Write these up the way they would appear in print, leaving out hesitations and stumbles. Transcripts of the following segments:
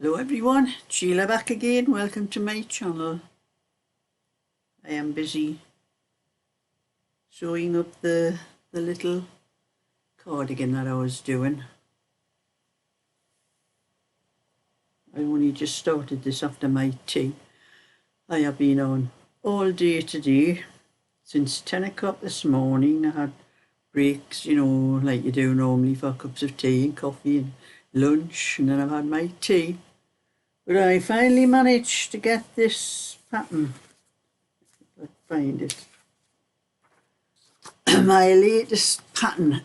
Hello everyone, Sheila back again. Welcome to my channel. I am busy sewing up the little cardigan that I was doing. I only just started this after my tea. I have been on all day today, since 10 o'clock this morning. I had breaks, you know, like you do normally for cups of tea and coffee and lunch, and then I've had my tea. But I finally managed to get this pattern, if I find it, my latest pattern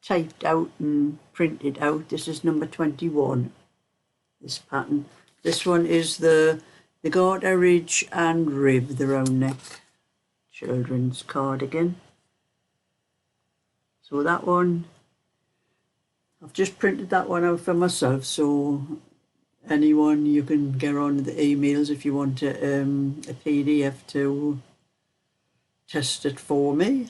typed out and printed out. This is number 21, this pattern. This one is the garter ridge and rib, the round neck children's cardigan. So that one, I've just printed that one out for myself, so anyone, you can get on the emails if you want a PDF to test it for me.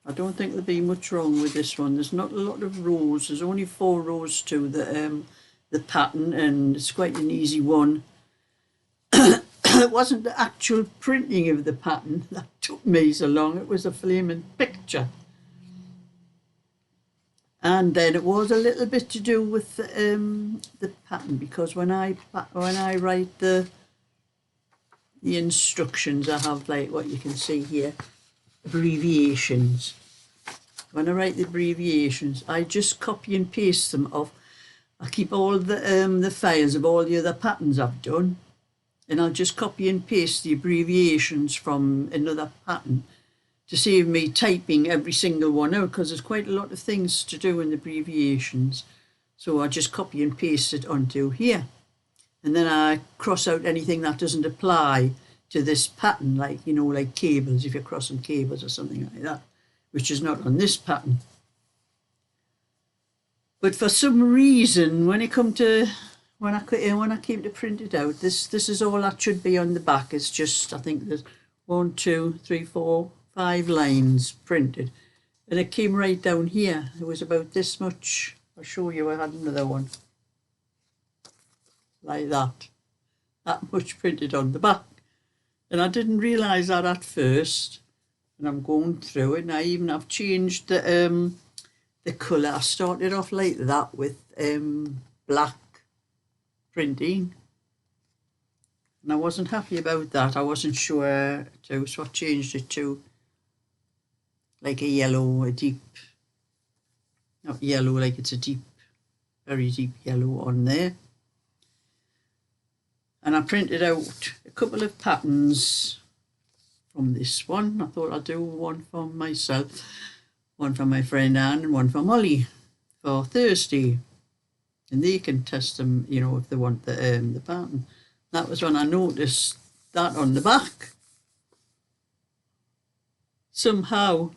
I don't think there'll be much wrong with this one. There's not a lot of rows. There's only 4 rows to the pattern, and it's quite an easy one. It wasn't the actual printing of the pattern that took me so long. It was a flaming picture. And then it was a little bit to do with the pattern, because when I write the instructions, I have, like what you can see here, abbreviations. When I write the abbreviations, I just copy and paste them off. I keep all the files of all the other patterns I've done, and I'll just copy and paste the abbreviations from another pattern to save me typing every single one out, because there's quite a lot of things to do in the abbreviations. So I just copy and paste it onto here, and then I cross out anything that doesn't apply to this pattern, like, you know, like cables, if you're crossing cables or something like that, which is not on this pattern. But for some reason, when I came to print it out, this is all that should be on the back. It's just, I think there's 1, 2, 3, 4, 5 lines printed, and it came right down here. It was about this much. I'll show you. I had another one like that much printed on the back, and I didn't realize that at first. And I'm going through it, and I even have changed the color. I started off like that with black printing, and I wasn't happy about that. I wasn't sure to, so I changed it to like a yellow, a deep, not yellow, like it's a deep, very deep yellow on there. And I printed out a couple of patterns from this one. I thought I'd do one for myself, one for my friend Anne, and one for Molly for Thursday. And they can test them, you know, if they want the pattern. That was when I noticed that on the back, somehow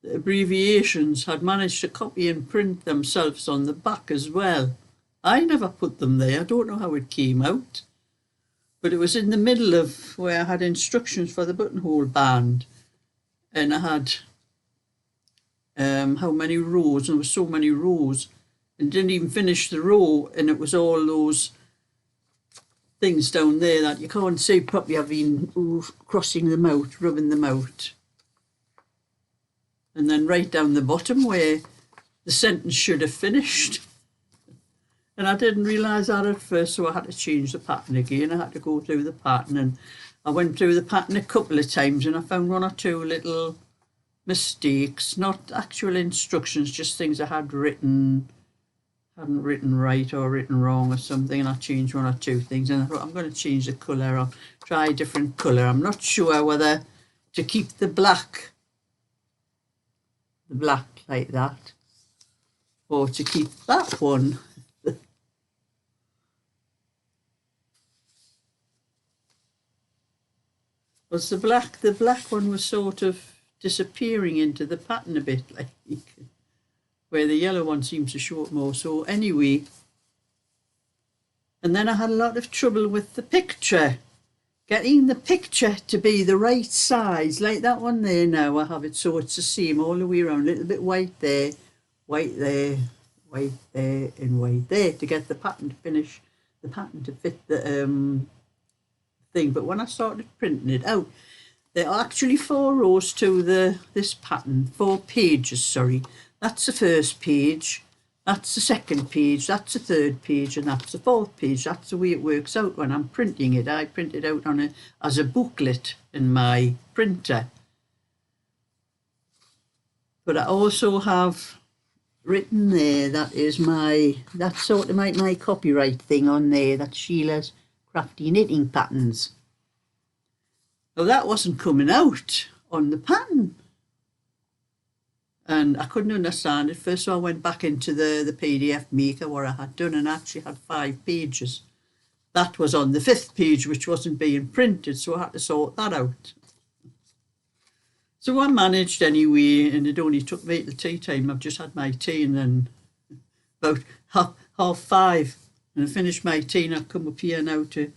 the abbreviations had managed to copy and print themselves on the back as well. I never put them there. I don't know how it came out, but it was in the middle of where I had instructions for the buttonhole band, and I had how many rows, and there was so many rows, and didn't even finish the row, and it was all those things down there that you can't see properly. I've been crossing them out, rubbing them out. And then right down the bottom where the sentence should have finished. And I didn't realise that at first, so I had to change the pattern again. I had to go through the pattern, and I went through the pattern a couple of times, and I found 1 or 2 little mistakes, not actual instructions, just things I hadn't written right or written wrong or something, and I changed 1 or 2 things, and I thought, I'm going to change the colour. I'll try a different colour. I'm not sure whether to keep the black like that, or to keep that one. Was the black one was sort of disappearing into the pattern a bit, like, where the yellow one seems to show up more. So anyway, and then I had a lot of trouble with the picture, getting the picture to be the right size, like that one there. Now I have it so it's the same all the way around, a little bit white there, white there, white there and white there to get the pattern to finish, the pattern to fit the thing. But when I started printing it out, there are actually 4 rows to this pattern, 4 pages, sorry. That's the first page, that's the second page, that's the third page, and that's the fourth page. That's the way it works out when I'm printing it. I print it out on as a booklet in my printer. But I also have written there, that's sort of my copyright thing on there. That's Sheila's Crafty Knitting Patterns. Now that wasn't coming out on the pattern, and I couldn't understand it first, so I went back into the PDF maker where I had done, and actually had 5 pages. That was on the 5th page, which wasn't being printed, so I had to sort that out. So I managed anyway, and it only took me till tea time. I've just had my tea, and then about half 5, and I finished my tea, and I've come up here now to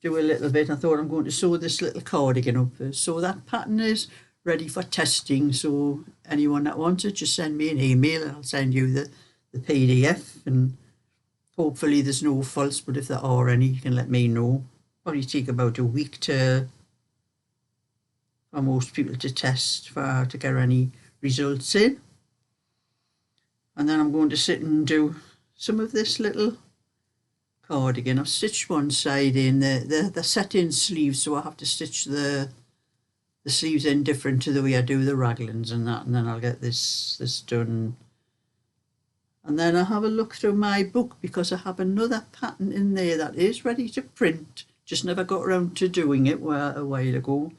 do a little bit. I thought I'm going to sew this little cardigan up first. So that pattern is ready for testing. So anyone that wants it, just send me an email and I'll send you the PDF, and hopefully there's no faults, but if there are any, you can let me know. Probably take about a week for most people to test to get any results in. And then I'm going to sit and do some of this little cardigan. I've stitched one side in, the set-in sleeves, so I have to stitch the sleeves in different to the way I do the raglans and that, and then I'll get this done. And then I'll have a look through my book, because I have another pattern in there that is ready to print, just never got around to doing it a while ago.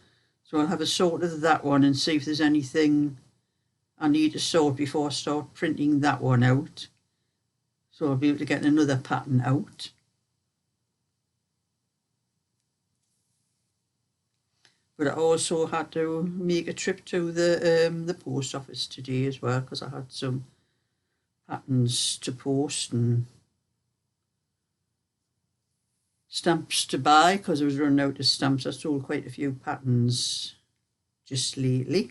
So I'll have a sort of that one and see if there's anything I need to sort before I start printing that one out. So I'll be able to get another pattern out. But I also had to make a trip to the post office today as well, because I had some patterns to post and stamps to buy, because I was running out of stamps. I sold quite a few patterns just lately.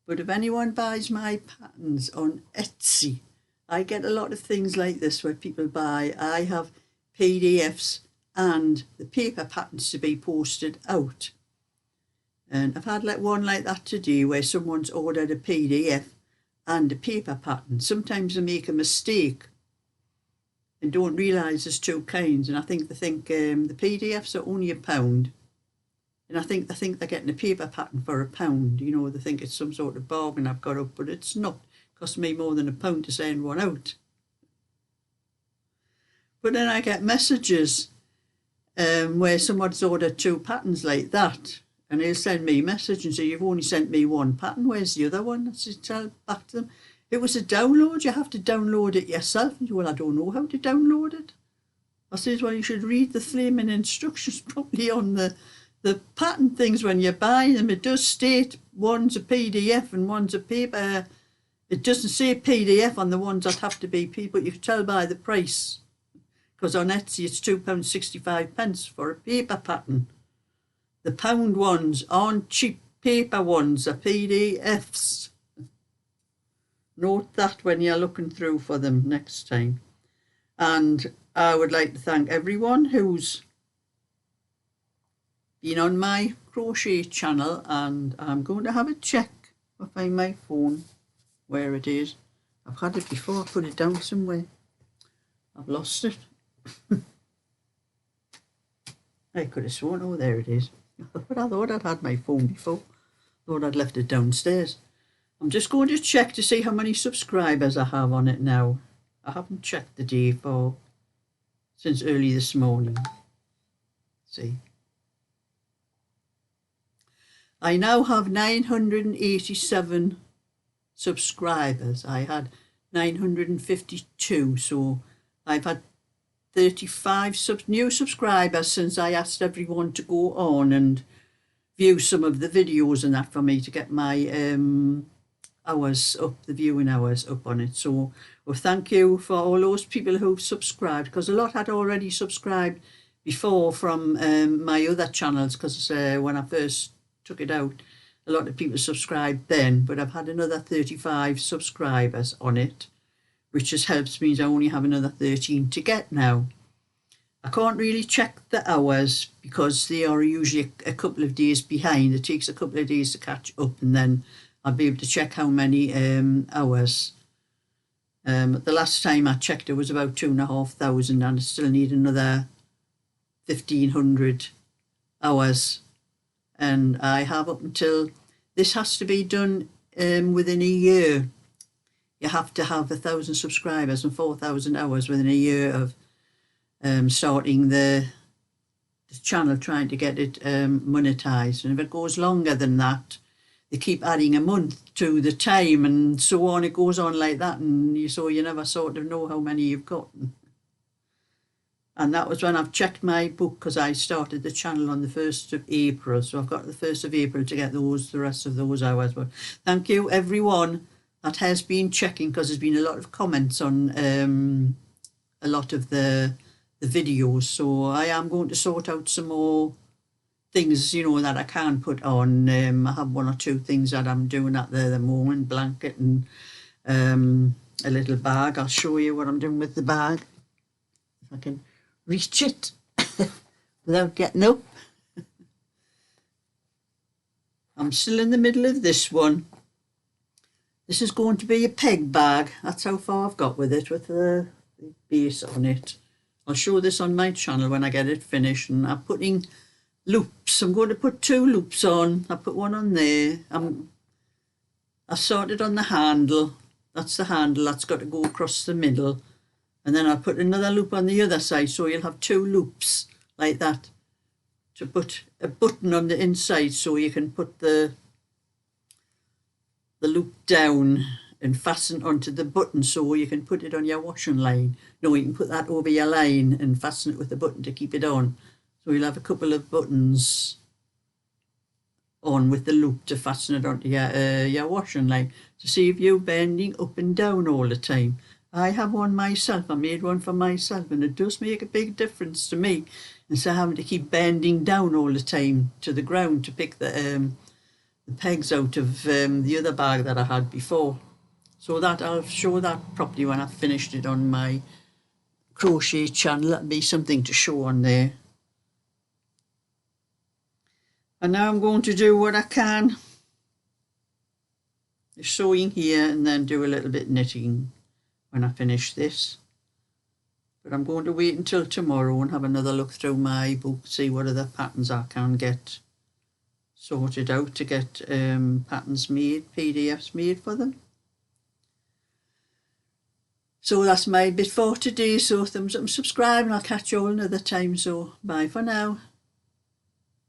But if anyone buys my patterns on Etsy, I get a lot of things like this where people buy. I have PDFs and the paper patterns to be posted out. And I've had one like that today where someone's ordered a PDF and a paper pattern. Sometimes they make a mistake and don't realise there's 2 kinds. And I think they think the PDFs are only £1. And I think they think they're getting a paper pattern for £1. You know, they think it's some sort of bargain I've got up, but it's not. It costs me more than £1 to send one out. But then I get messages where someone's ordered 2 patterns like that, and they'll send me a message and say, you've only sent me 1 pattern, where's the other one? I said, tell back to them, it was a download, you have to download it yourself. And well, I don't know how to download it. I said, well, you should read the flaming instructions probably on the pattern things when you buy them. It does state one's a PDF and one's a paper. It doesn't say PDF on the ones that have to be people, but you can tell by the price. Because on Etsy it's £2.65 for a paper pattern. The pound ones aren't cheap paper ones, they're PDFs. Note that when you're looking through for them next time. And I would like to thank everyone who's been on my crochet channel, and I'm going to have a check. I'll find my phone where it is. I've had it before, I put it down somewhere. I've lost it. I could have sworn, oh there it is. But I thought I'd had my phone before. Thought I'd left it downstairs. I'm just going to check to see how many subscribers I have on it now. I haven't checked the day since early this morning. See. I now have 987 subscribers. I had 952, so I've had 35 new subscribers since I asked everyone to go on and view some of the videos and that for me to get my hours up, the viewing hours up on it. So well, thank you for all those people who've subscribed, because a lot had already subscribed before from my other channels, because when I first took it out a lot of people subscribed then, but I've had another 35 subscribers on it, which just helps me. I only have another 13 to get now. I can't really check the hours because they are usually a couple of days behind. It takes a couple of days to catch up, and then I'll be able to check how many hours. The last time I checked, it was about 2,500, and I still need another 1,500 hours. And I have up until, this has to be done within a year. You have to have 1,000 subscribers and 4,000 hours within a year of starting the channel, trying to get it monetized. And if it goes longer than that, they keep adding a month to the time, and so on. It goes on like that, and so you never sort of know how many you've gotten. And that was when I've checked my book, because I started the channel on the 1st of April. So I've got the 1st of April to get the rest of those hours. But thank you, everyone that has been checking, because there's been a lot of comments on a lot of the videos. So I am going to sort out some more things, you know, that I can put on. I have 1 or 2 things that I'm doing at the moment, blanket and a little bag. I'll show you what I'm doing with the bag, if I can reach it without getting up. I'm still in the middle of this one. This is going to be a peg bag. That's how far I've got with it, with the base on it. I'll show this on my channel when I get it finished. And I'm putting loops. I'm going to put 2 loops on. I put one on there. I started on the handle. That's the handle. That's got to go across the middle. And then I'll put another loop on the other side, so you'll have 2 loops like that to put a button on the inside, so you can put the loop down and fasten onto the button, so you can put it on your washing line. No, you can put that over your line and fasten it with the button to keep it on. So you'll have a couple of buttons on with the loop to fasten it onto your washing line, to save you bending up and down all the time. I have one myself. I made one for myself, and it does make a big difference to me, instead of having to keep bending down all the time to the ground to pick the pegs out of the other bag that I had before. So that I'll show that properly when I've finished it on my crochet channel. That'll be something to show on there. And now I'm going to do what I can, sewing here, and then do a little bit knitting when I finish this. But I'm going to wait until tomorrow and have another look through my book, see what other patterns I can get sorted out to get patterns made, PDFs made for them. So that's my bit for today. So thumbs up and subscribe, and I'll catch you all another time. So bye for now.